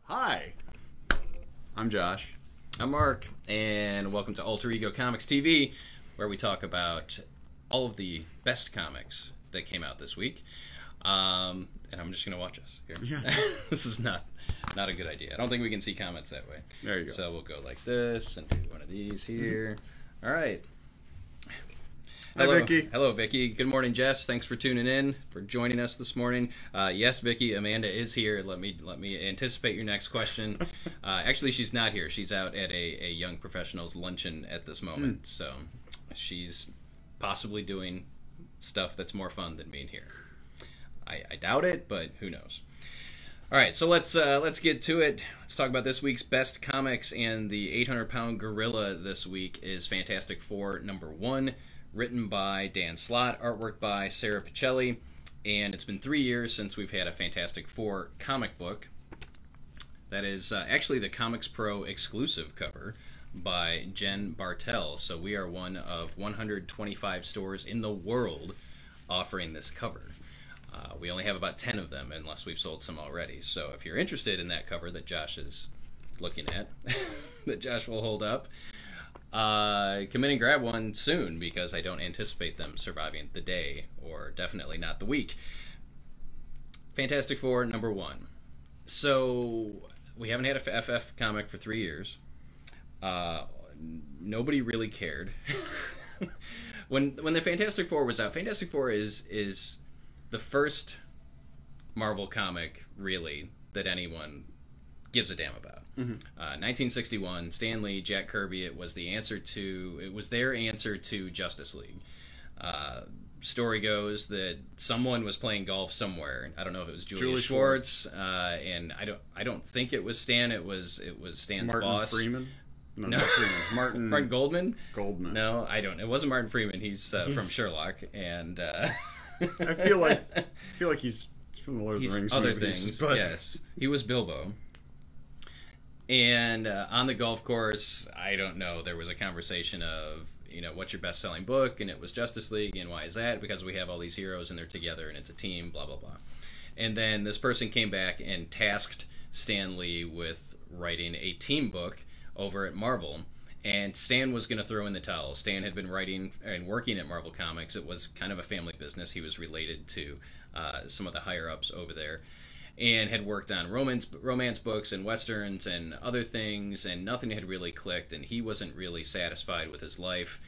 Hi, I'm Josh. I'm Mark, and welcome to Alter Ego Comics TV, where we talk about all of the best comics that came out this week. And I'm just going to watch us here. Yeah. This is not a good idea. I don't think we can see comments that way. There you go. So we'll go like this and do one of these here. All right. Hi, Vicky. Hello, Vicky. Good morning, Jess. Thanks for tuning in, for joining us this morning. Yes, Vicky, Amanda is here. Let me anticipate your next question. Actually, she's not here. She's out at a young professionals luncheon at this moment. So she's possibly doing stuff that's more fun than being here. I doubt it, but who knows? All right, so let's get to it. Let's talk about this week's best comics, and the 800-pound gorilla this week is Fantastic Four #1. Written by Dan Slott, artwork by Sarah Pichelli, and it's been 3 years since we've had a Fantastic Four comic book. That is actually the Comics Pro exclusive cover by Jen Bartel, so we are one of 125 stores in the world offering this cover. We only have about 10 of them, unless we've sold some already, so if you're interested in that cover that Josh is looking at, that Josh will hold up, come in and grab one soon, because I don't anticipate them surviving the day, or definitely not the week. Fantastic Four #1. So we haven't had a FF comic for 3 years. Nobody really cared. when the Fantastic Four was out, Fantastic Four is the first Marvel comic really that anyone gives a damn about. 1961, Stan Lee, Jack Kirby. It was their answer to Justice League. Story goes that someone was playing golf somewhere. I don't know if it was Julie Schwartz, and I don't think it was Stan. It was Stan's boss. Martin Freeman. No, no. Not Freeman. Martin Goldman. Goldman. No, I don't. It wasn't Martin Freeman. He's from Sherlock, and I feel like he's from the Lord of the Rings other movies, things. but... Yes, he was Bilbo. And on the golf course, I don't know, there was a conversation of, what's your best-selling book? And it was Justice League. And why is that? Because we have all these heroes and they're together and it's a team, blah, blah, blah. And then this person came back and tasked Stan Lee with writing a team book over at Marvel. And Stan was going to throw in the towel. Stan had been writing and working at Marvel Comics. It was kind of a family business. He was related to some of the higher-ups over there, and had worked on romance books and westerns and other things, and nothing had really clicked, and he wasn't really satisfied with his life.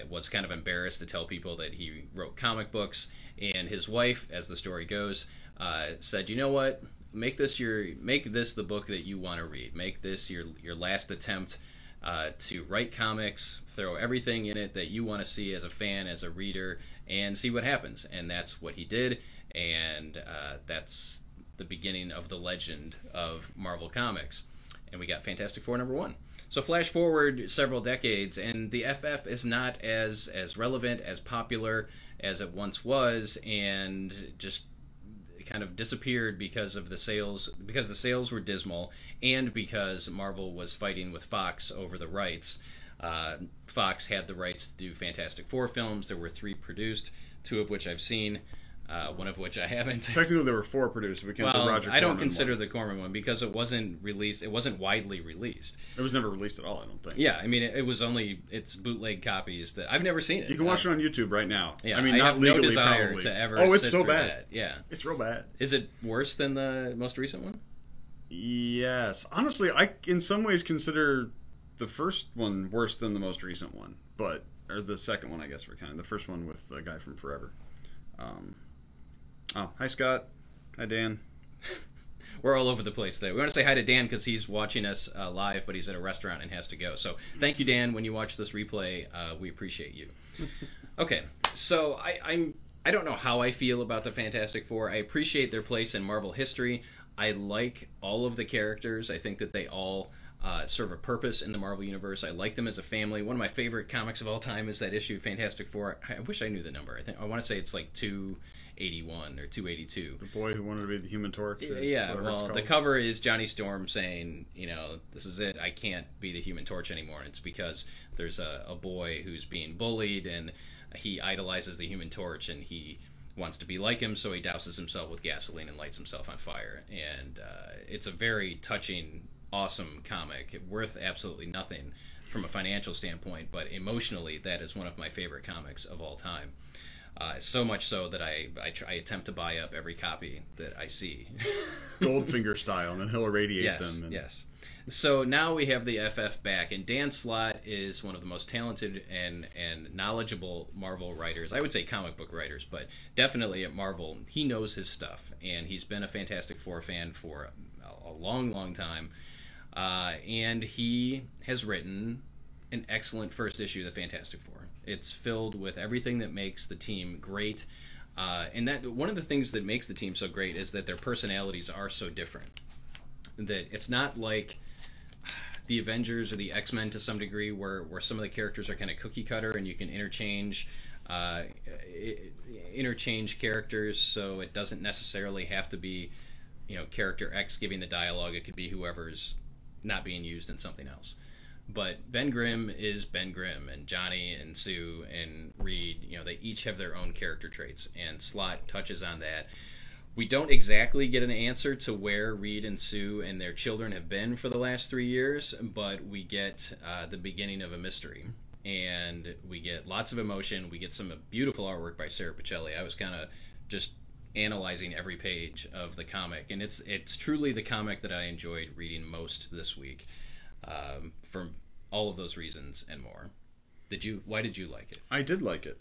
Was kind of embarrassed to tell people that he wrote comic books, and his wife, as the story goes, said, "You know what? Make this the book that you want to read. Make this your last attempt to write comics. Throw everything in it that you want to see as a fan, as a reader, and see what happens." And that's what he did, and that's the beginning of the legend of Marvel Comics. And we got Fantastic Four #1. So flash forward several decades, and the FF is not as relevant, as popular as it once was, and just kind of disappeared because of the sales were dismal, and because Marvel was fighting with Fox over the rights. Fox had the rights to do Fantastic Four films. There were 3 produced, 2 of which I've seen. One of which I haven't. Technically, there were 4 produced. We can't do Roger Corman. I don't consider the Corman one because it wasn't released. It wasn't widely released. It was never released at all, I don't think. Yeah, I mean, it's bootleg copies that I've never seen it. You can watch it on YouTube right now. Yeah, I mean, I not have legally, no desire probably. to ever. Oh, it's sit so through bad. That. Yeah, it's real bad. Is it worse than the most recent one? Yes, honestly, I in some ways consider the first one worse than the most recent one, or the second one, I guess, the first one with the guy from Forever. Oh, hi Scott. Hi Dan. We're all over the place today. We want to say hi to Dan because he's watching us live, but he's at a restaurant and has to go. So thank you, Dan. When you watch this replay, we appreciate you. Okay, so I don't know how I feel about the Fantastic Four. I appreciate their place in Marvel history. I like all of the characters. I think that they all serve a purpose in the Marvel Universe. I like them as a family. One of my favorite comics of all time is that issue of Fantastic Four. I wish I knew the number. I want to say it's like 281 or 282. The boy who wanted to be the Human Torch. Yeah, well, the cover is Johnny Storm saying, this is it. I can't be the Human Torch anymore. And it's because there's a boy who's being bullied, and he idolizes the Human Torch, and he wants to be like him, so he douses himself with gasoline and lights himself on fire. And it's a very touching, awesome comic, worth absolutely nothing from a financial standpoint, but emotionally, that is one of my favorite comics of all time. So much so that I attempt to buy up every copy that I see. Goldfinger style, and then he'll irradiate yes, them. Yes. So now we have the FF back, and Dan Slott is one of the most talented and knowledgeable Marvel writers. I would say comic book writers, but definitely at Marvel, he knows his stuff, and he's been a Fantastic Four fan for a long, long time. And he has written an excellent first issue of the Fantastic Four. It's filled with everything that makes the team great. And that one of the things that makes the team so great is that their personalities are so different. That it's not like the Avengers or the X-Men to some degree, where some of the characters are kind of cookie cutter and you can interchange characters, so it doesn't necessarily have to be, character X giving the dialogue. It could be whoever's not being used in something else. But Ben Grimm is Ben Grimm, and Johnny and Sue and Reed, they each have their own character traits, and Slott touches on that. We don't exactly get an answer to where Reed and Sue and their children have been for the last 3 years, but we get the beginning of a mystery, and we get lots of emotion. We get some beautiful artwork by Sarah Pichelli. I was kind of just analyzing every page of the comic, and it's truly the comic that I enjoyed reading most this week, for all of those reasons and more. Why did you like it? I did like it.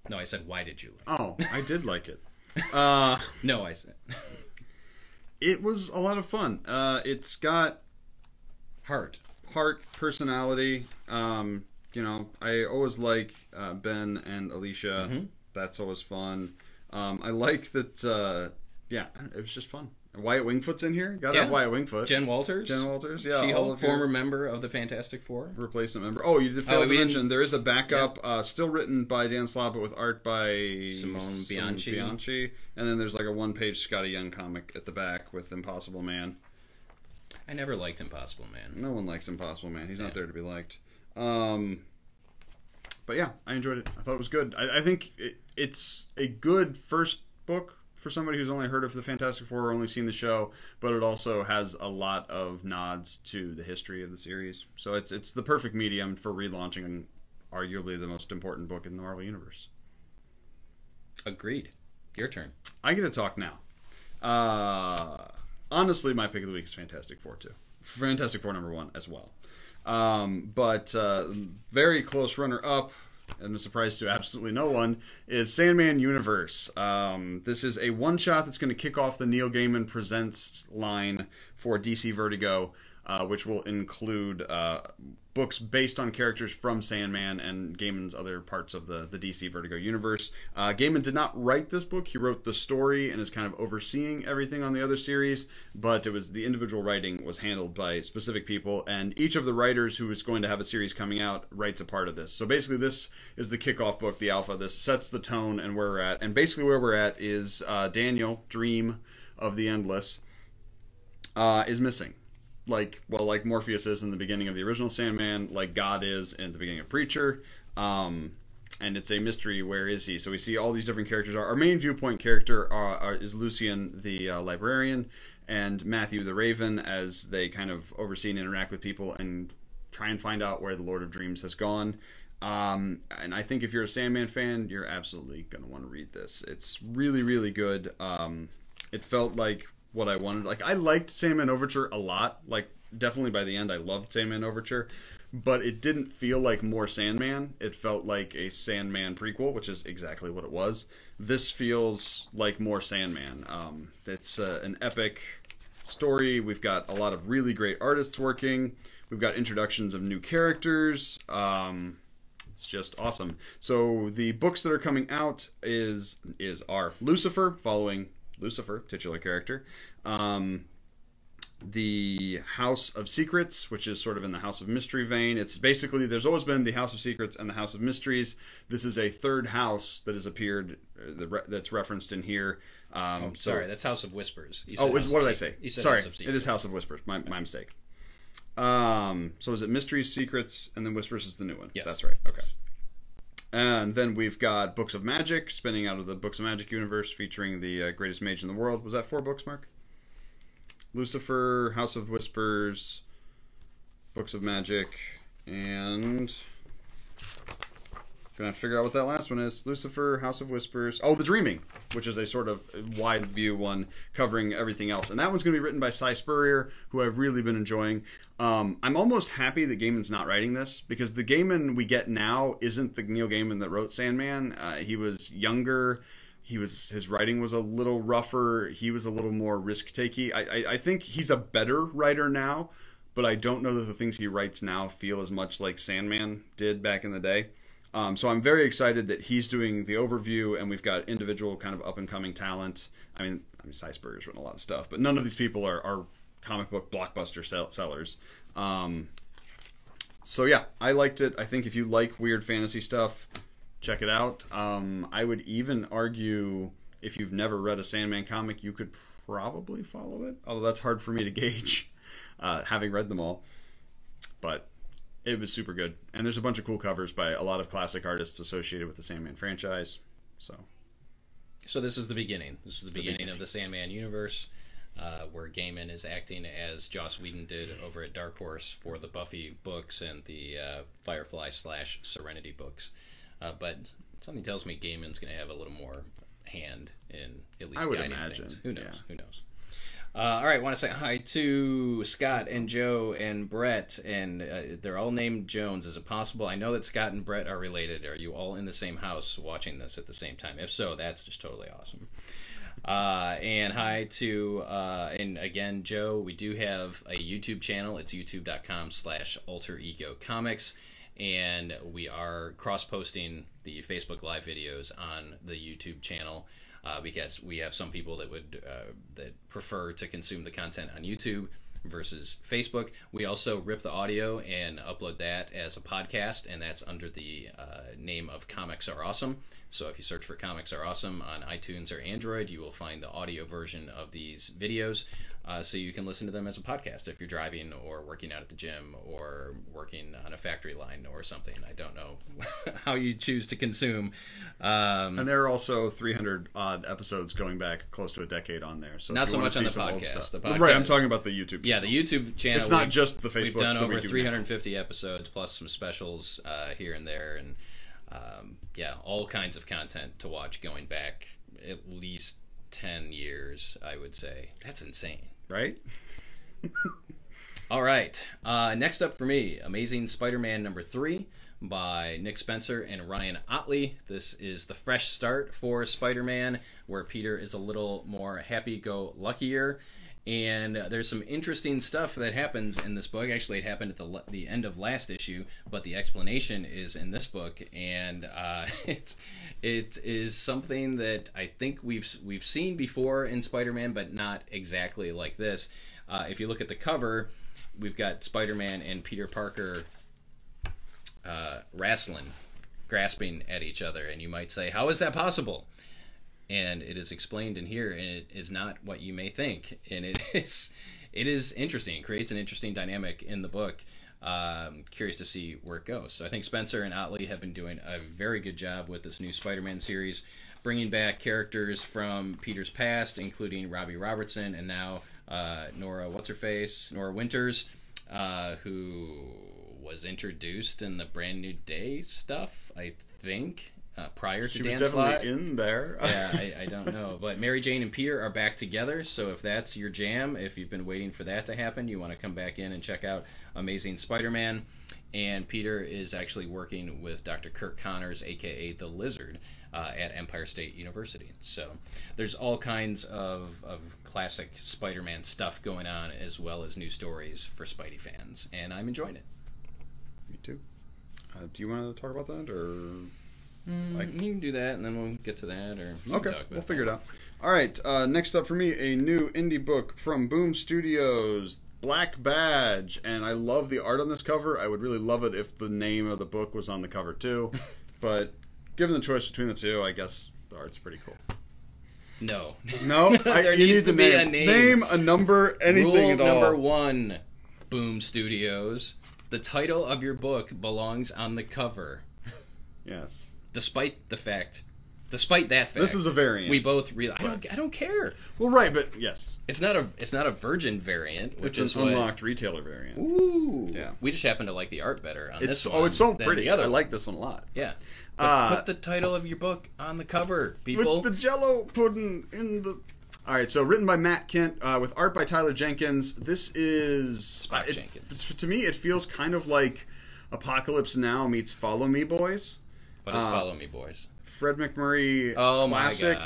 No, I said, why did you like it? Oh, I did like it. No, I said it was a lot of fun. It's got heart, personality. I always like Ben and Alicia. Mm-hmm. That's always fun. I like that. It was just fun. Wyatt Wingfoot's in here. Gotta have Wyatt Wingfoot. Jen Walters, yeah. She-Hulk, former member of the Fantastic Four. Replacement member. Oh, you did fail to mention there is a backup, still written by Dan Slott, but with art by Simone Bianchi. And then there's like a one-page Scotty Young comic at the back with Impossible Man. I never liked Impossible Man. No one likes Impossible Man. He's not there to be liked. But yeah, I enjoyed it. I thought it was good. I think it's a good first book for somebody who's only heard of the Fantastic Four or only seen the show, but it also has a lot of nods to the history of the series. So it's the perfect medium for relaunching arguably the most important book in the Marvel Universe. Agreed. Your turn. I get to talk now. Honestly, my pick of the week is Fantastic Four 2. Fantastic Four #1 as well. But very close runner-up, and a surprise to absolutely no one, is Sandman Universe. This is a one-shot that's going to kick off the Neil Gaiman Presents line for DC Vertigo, which will include books based on characters from Sandman and Gaiman's other parts of the DC Vertigo universe. Gaiman did not write this book. He wrote the story and is kind of overseeing everything on the other series, but it was the individual writing was handled by specific people, and each of the writers who is going to have a series coming out writes a part of this. So basically this is the kickoff book, the alpha. This sets the tone and where we're at. And basically where we're at is Daniel, Dream of the Endless, is missing. Like Morpheus is in the beginning of the original Sandman, like God is in the beginning of Preacher, and it's a mystery. Where is he? So we see all these different characters. Our main viewpoint character is Lucian, the librarian, and Matthew the Raven, as they kind of oversee and interact with people and try and find out where the Lord of Dreams has gone. And I think if you're a Sandman fan, you're absolutely going to want to read this. It's really, really good. It felt like what I wanted. Like, I liked Sandman Overture a lot. Like, definitely by the end I loved Sandman Overture, but it didn't feel like more Sandman. It felt like a Sandman prequel, which is exactly what it was. This feels like more Sandman. It's an epic story. We've got a lot of really great artists working. We've got introductions of new characters. It's just awesome. So the books that are coming out are Lucifer, following Lucifer, titular character. The House of Secrets, which is sort of in the House of Mystery vein. It's basically, there's always been the House of Secrets and the House of Mysteries. This is a third house that has appeared, that's referenced in here. Sorry, that's House of Whispers. What did I say? Sorry, it is House of Whispers. My mistake. So is it Mysteries, Secrets, and then Whispers is the new one? Yes. That's right. Okay. And then we've got Books of Magic, spinning out of the Books of Magic universe, featuring the greatest mage in the world. Was that 4 books, Mark? Lucifer, House of Whispers, Books of Magic, and... Gonna have to figure out what that last one is. Lucifer, House of Whispers. Oh, The Dreaming, which is a sort of wide view one covering everything else. And that one's going to be written by Cy Spurrier, who I've really been enjoying. I'm almost happy that Gaiman's not writing this, because the Gaiman we get now isn't the Neil Gaiman that wrote Sandman. He was younger. His writing was a little rougher. He was a little more risk-takey. I think he's a better writer now, but I don't know that the things he writes now feel as much like Sandman did back in the day. So I'm very excited that he's doing the overview, and we've got individual kind of up-and-coming talent. I mean, Cy Spurrier's written a lot of stuff, but none of these people are comic book blockbuster sellers. So yeah, I liked it. I think if you like weird fantasy stuff, check it out. I would even argue, if you've never read a Sandman comic, you could probably follow it, although that's hard for me to gauge, having read them all. But it was super good. And there's a bunch of cool covers by a lot of classic artists associated with the Sandman franchise. So this is the beginning. This is the beginning of the Sandman Universe, where Gaiman is acting as Joss Whedon did over at Dark Horse for the Buffy books and the Firefly/Serenity books. But something tells me Gaiman's going to have a little more hand in at least guiding things. Who knows? Yeah. Who knows? All right, I want to say hi to Scott and Joe and Brett, and they're all named Jones. Is it possible? I know that Scott and Brett are related. Are you all in the same house watching this at the same time? If so, that's just totally awesome. And hi to, and again, Joe, we do have a YouTube channel. It's youtube.com/alteregocomics, and we are cross-posting the Facebook Live videos on the YouTube channel. Because we have some people that would that prefer to consume the content on YouTube versus Facebook. We also rip the audio and upload that as a podcast, and that's under the name of Comics Are Awesome. So if you search for Comics Are Awesome on iTunes or Android, you will find the audio version of these videos, so you can listen to them as a podcast if you're driving or working out at the gym or working on a factory line or something. I don't know how you choose to consume. And there are also 300 odd episodes going back close to a decade on there. So not so much on the podcast. Right, I'm talking about the YouTube channel. Yeah, the YouTube channel. It's not just the Facebook. We've done over 350 episodes plus some specials here and there, and yeah, all kinds of content to watch going back at least 10 years, I would say. That's insane. Right? All right. Next up for me, Amazing Spider-Man number 3 by Nick Spencer and Ryan Ottley. This is the fresh start for Spider-Man, where Peter is a little more happy-go-luckier. And there's some interesting stuff that happens in this book. Actually, it happened at the end of last issue, but the explanation is in this book, and it is something that I think we've seen before in Spider-Man, but not exactly like this. If you look at the cover, we've got Spider-Man and Peter Parker wrestling, grasping at each other, and you might say, how is that possible? And it is explained in here, and it is not what you may think. And it is interesting. It creates an interesting dynamic in the book. Curious to see where it goes. So I think Spencer and Ottley have been doing a very good job with this new Spider-Man series, bringing back characters from Peter's past, including Robbie Robertson, and now Nora Winters, who was introduced in the Brand New Day stuff, I think. Prior to Dan Slott. She was definitely in there. Yeah, I don't know. But Mary Jane and Peter are back together, so if that's your jam, if you've been waiting for that to happen, you want to come back in and check out Amazing Spider-Man. And Peter is actually working with Dr. Kirk Connors, a.k.a. The Lizard, at Empire State University. So there's all kinds of classic Spider-Man stuff going on, as well as new stories for Spidey fans. And I'm enjoying it. Me too. Do you want to talk about that, or... You can do that, and then we'll get to that. Or okay, we'll figure it out. All right, next up for me, a new indie book from Boom Studios, Black Badge. And I love the art on this cover. I would really love it if the name of the book was on the cover too. But given the choice between the two, I guess the art's pretty cool. No. No? There needs to be a name. Name, a number, anything at all. Rule number 1, Boom Studios. The title of your book belongs on the cover. Yes. despite that fact, this is a variant. we both really. I don't care. Well, right, but yes, It's not a Virgin variant, which it's is an unlocked retailer variant. Ooh. Yeah. We just happen to like the art better on this one. Oh, it's so than pretty. The other I one. like this one a lot. Yeah. But put the title of your book on the cover, people. With the Jell-O pudding in the. All right, so written by Matt Kent with art by Tyler Jenkins. This is Jenkins. To me, it feels kind of like Apocalypse Now meets Follow Me Boys. What is Follow Me Boys? Fred McMurray classic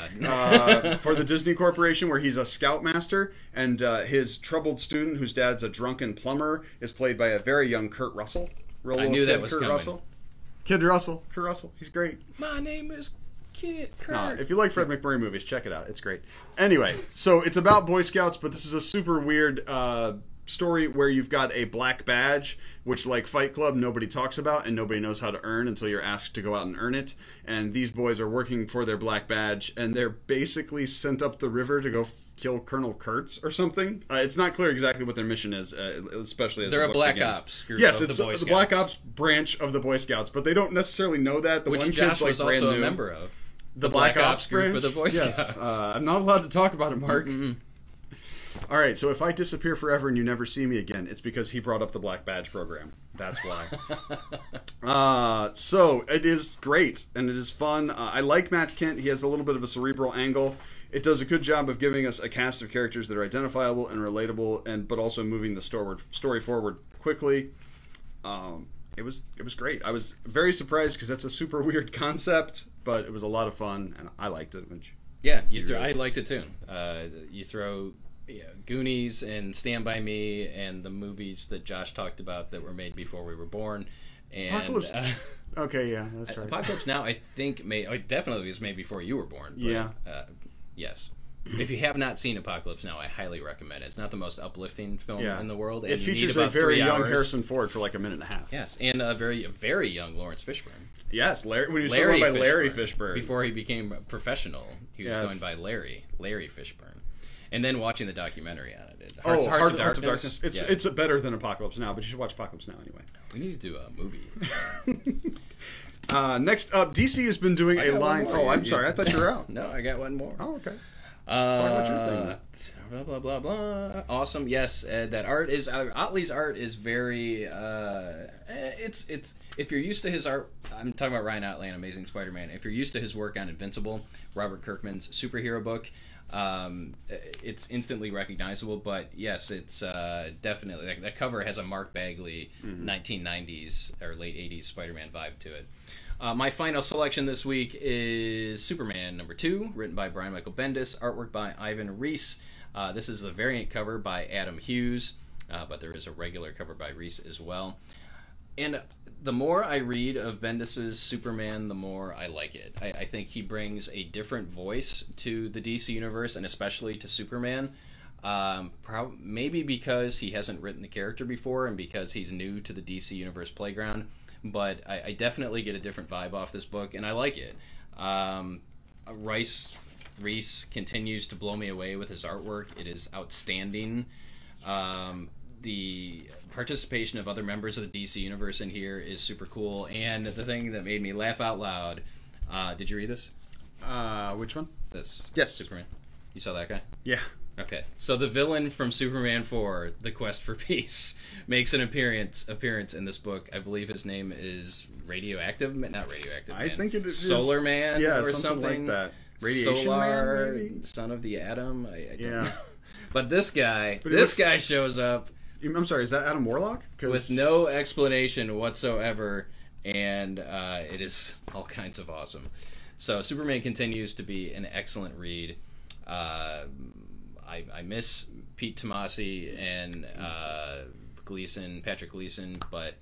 for the Disney Corporation, where he's a scoutmaster, and his troubled student, whose dad's a drunken plumber, is played by a very young Kurt Russell. I knew that was Kurt coming. Russell. Kurt Russell, he's great. My name is Kurt. If you like Fred McMurray movies, check it out. It's great. Anyway, so it's about Boy Scouts, but this is a super weird story where you've got a black badge, which, like Fight Club, nobody talks about and nobody knows how to earn until you're asked to go out and earn it. And these boys are working for their black badge, and they're basically sent up the river to go kill Colonel Kurtz or something. It's not clear exactly what their mission is, especially as they're the a Black begins. Ops group. Yes, of it's the Boy the Scouts. Black Ops branch of the Boy Scouts, but they don't necessarily know that. The which one Josh kid's like was brand also new. a member of. The Black Ops branch? group of the Boy Scouts. Yes, I'm not allowed to talk about it, Mark. All right, so if I disappear forever and you never see me again, it's because he brought up the Black Badge program. That's why. So it is great, and it is fun. I like Matt Kent. He has a little bit of a cerebral angle. It does a good job of giving us a cast of characters that are identifiable and relatable, but also moving the story forward quickly. It was great. I was very surprised because that's a super weird concept, but it was a lot of fun, and I liked it. Yeah, I liked it too. You throw Goonies and Stand By Me and the movies that Josh talked about that were made before we were born. And, Apocalypse. Okay, yeah, that's right. Apocalypse Now, I think, definitely was made before you were born. But, yeah. Yes. If you have not seen Apocalypse Now, I highly recommend it. It's not the most uplifting film in the world. And it features a very young Harrison Ford for like a minute and a half. Yes, and a very young Lawrence Fishburne. Yes, when he was going by Larry Fishburne. Before he became professional, he was going by Larry Fishburne. And then watching the documentary on it. Hearts of Darkness. It's better than Apocalypse Now, but you should watch Apocalypse Now anyway. We need to do a movie. Next up, DC has been doing a line. Oh, I'm sorry. I thought you were out. No, I got one more. Oh, okay. Talk about your thing. Blah blah blah blah. Awesome. Yes, that art is Otley's art is very. It's if you're used to his art. I'm talking about Ryan Otley and Amazing Spider-Man. If you're used to his work on Invincible, Robert Kirkman's superhero book, it's instantly recognizable. But yes, it's definitely that cover has a Mark Bagley 1990s or late 80s Spider-Man vibe to it. My final selection this week is Superman #2, written by Brian Michael Bendis, artwork by Ivan Reis. This is the variant cover by Adam Hughes, but there is a regular cover by Reis as well. And the more I read of Bendis's Superman, the more I like it. I think he brings a different voice to the DC Universe, and especially to Superman. Maybe because he hasn't written the character before, and because he's new to the DC Universe playground. But I definitely get a different vibe off this book, and I like it. Reis continues to blow me away with his artwork. It is outstanding. The participation of other members of the DC Universe in here is super cool. And the thing that made me laugh out loud, did you read this? Which one? This. Yes. Superman. You saw that guy? Yeah. Okay, so the villain from Superman 4, The Quest for Peace, makes an appearance in this book. I believe his name is Radioactive, not Radioactive Man. I think it is Solar Man, yeah, or something like that. Radiation Solar Man, maybe? Son of the Atom. I don't yeah. know. But this guy shows up. I'm sorry, is that Adam Warlock? With no explanation whatsoever, and it is all kinds of awesome. So Superman continues to be an excellent read. I miss Pete Tomasi and Patrick Gleason, but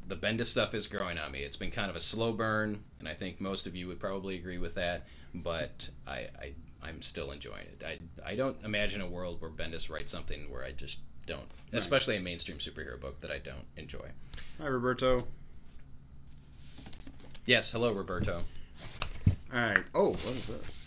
the Bendis stuff is growing on me. It's been kind of a slow burn, and I think most of you would probably agree with that, but I'm still enjoying it. I don't imagine a world where Bendis writes something where I just don't, especially a mainstream superhero book that I don't enjoy. Hi, Roberto. Yes, hello, Roberto. All right. Oh, what is this?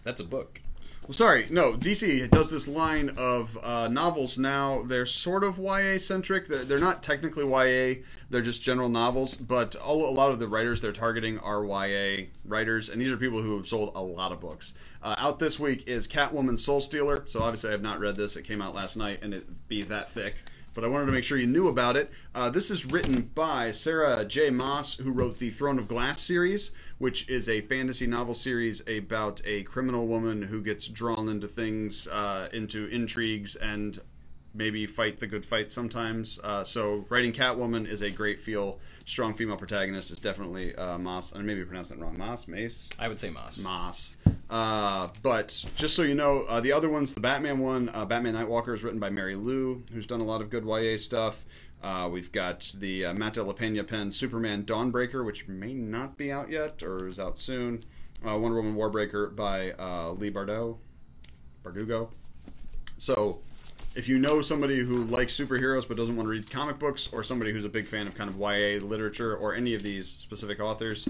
That's a book. Well, sorry, no. DC does this line of novels now. They're sort of YA centric. They're not technically YA. They're just general novels. But a lot of the writers they're targeting are YA writers, and these are people who have sold a lot of books. Out this week is Catwoman Soulstealer. So obviously I have not read this. It came out last night, and it'd be that thick. But I wanted to make sure you knew about it. This is written by Sarah J. Maas, who wrote the Throne of Glass series, which is a fantasy novel series about a criminal woman who gets drawn into things, into intrigues, and maybe fight the good fight sometimes. So writing Catwoman is a great feel. Strong female protagonist is definitely Maas. I maybe pronounced that wrong. Mace? I would say Maas. But just so you know, the other ones, the Batman one, Batman Nightwalker, is written by Mary Lou, who's done a lot of good YA stuff. We've got the Matt De La Pena pen Superman Dawnbreaker, which may not be out yet or is out soon. Wonder Woman Warbreaker by Lee Bardugo. So if you know somebody who likes superheroes but doesn't want to read comic books, or somebody who's a big fan of kind of YA literature or any of these specific authors,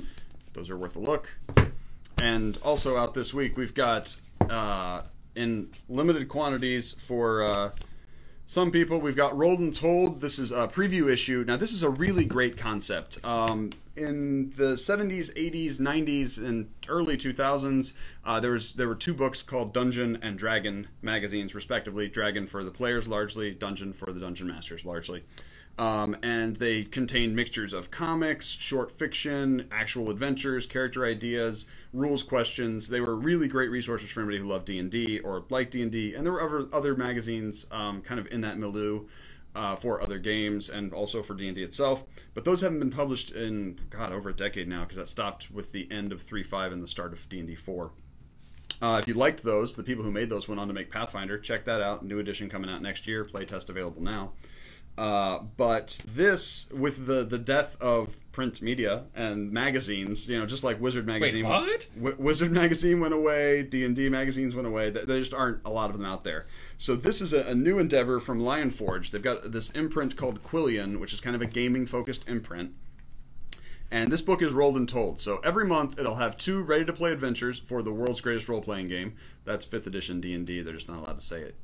those are worth a look. And also out this week, we've got, in limited quantities for some people, we've got Rolled and Told. This is a preview issue. Now, this is a really great concept. In the 70s, 80s, 90s, and early 2000s, there were two books called Dungeon and Dragon magazines, respectively. Dragon for the players, largely. Dungeon for the Dungeon Masters, largely. And they contained mixtures of comics, short fiction, actual adventures, character ideas, rules questions. They were really great resources for anybody who loved D&D or liked D&D. And there were other magazines kind of in that milieu for other games and also for D&D itself. But those haven't been published in, God, over a decade now, because that stopped with the end of 3.5 and the start of D&D 4. If you liked those, the people who made those went on to make Pathfinder. Check that out. New edition coming out next year. Playtest available now. But this, with the death of print media and magazines, just like Wizard Magazine. Wait, what? Wizard Magazine went away, D&D magazines went away. There just aren't a lot of them out there. So this is a new endeavor from Lionforge. They've got this imprint called Quillian, which is kind of a gaming-focused imprint. And this book is Rolled and Told. So every month it'll have 2 ready-to-play adventures for the world's greatest role-playing game. That's 5th edition D&D. They're just not allowed to say it.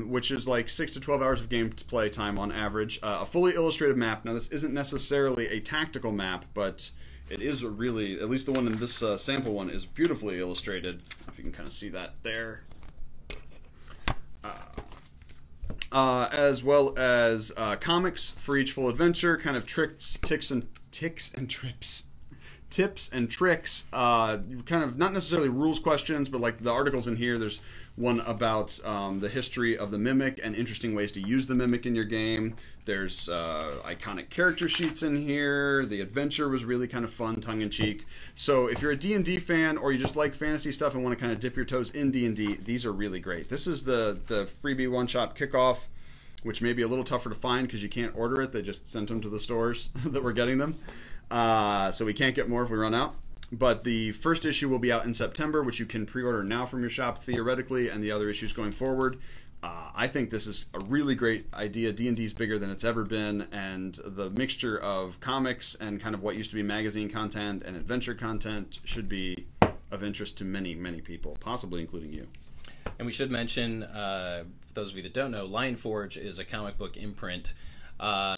Which is like 6 to 12 hours of gameplay time on average. A fully illustrated map. Now, this isn't necessarily a tactical map, but it is at least the one in this sample one, is beautifully illustrated. I don't know if you can kind of see that there. As well as comics for each full adventure, kind of tips and tricks, kind of not necessarily rules questions, but like the articles in here, there's one about the history of the Mimic and interesting ways to use the Mimic in your game. There's iconic character sheets in here. The adventure was really kind of fun, tongue-in-cheek. So if you're a D&D fan, or you just like fantasy stuff and want to kind of dip your toes in D&D, these are really great. This is the freebie one-shot kickoff, which may be a little tougher to find because you can't order it. They just sent them to the stores that we're getting them. So we can't get more if we run out. But the first issue will be out in September, which you can pre-order now from your shop, theoretically, and the other issues going forward. I think this is a really great idea. D&D's bigger than it's ever been, and the mixture of comics and kind of what used to be magazine content and adventure content should be of interest to many, many people, possibly including you. And we should mention, for those of you that don't know, Lionforge is a comic book imprint.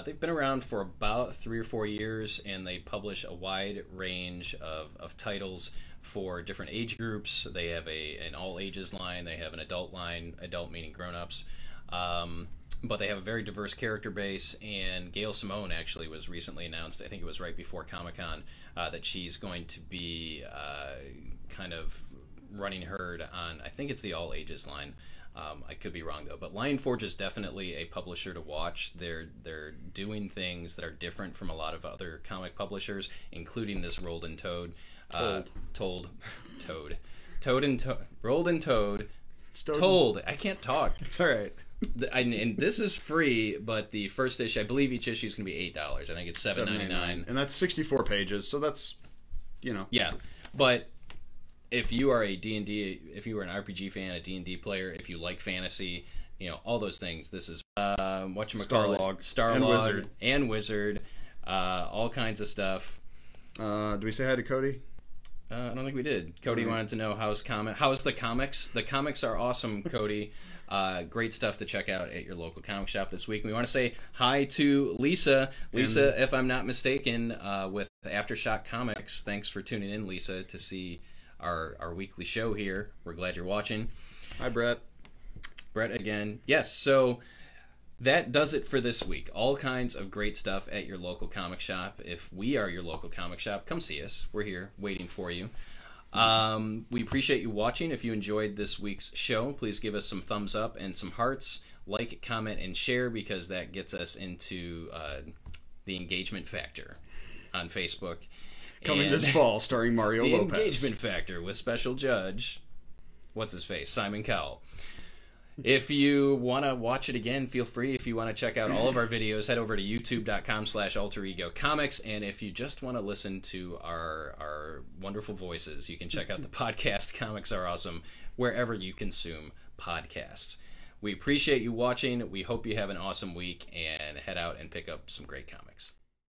They've been around for about 3 or 4 years, and they publish a wide range of titles for different age groups. They have an all ages line, they have an adult line, adult meaning grown-ups, but they have a very diverse character base. And Gail Simone actually was recently announced, I think it was right before Comic-Con, that she's going to be kind of running herd on, I think it's the all ages line. I could be wrong though, but Lionforge is definitely a publisher to watch. They're doing things that are different from a lot of other comic publishers, including this Rolled and Toad. Rolled and Toad. Told. I can't talk. It's all right. And this is free, but the first issue, I believe each issue is going to be $8. I think it's $7.99. And that's 64 pages, so that's, Yeah, but if you are a D&D, if you are an RPG fan, a D&D player, if you like fantasy, all those things, this is Starlog and Wizard, all kinds of stuff. Do we say hi to Cody? I don't think we did. Cody wanted to know how's the comics. The comics are awesome, Cody. Great stuff to check out at your local comic shop this week. We want to say hi to Lisa. Lisa, if I'm not mistaken, with Aftershock Comics. Thanks for tuning in, Lisa, to see our weekly show here. We're glad you're watching. Hi, Brett. Brett again. Yes, so that does it for this week. All kinds of great stuff at your local comic shop. If we are your local comic shop, come see us. We're here waiting for you. We appreciate you watching. If you enjoyed this week's show, please give us some thumbs up and some hearts. Like, comment, and share, because that gets us into the engagement factor on Facebook. Coming this fall, starring Mario Lopez. The engagement factor with special judge, what's his face, Simon Cowell. If you want to watch it again, feel free. If you want to check out all of our videos, head over to youtube.com/alteregocomics. And if you just want to listen to our wonderful voices, you can check out the podcast Comics Are Awesome wherever you consume podcasts. We appreciate you watching. We hope you have an awesome week, and head out and pick up some great comics.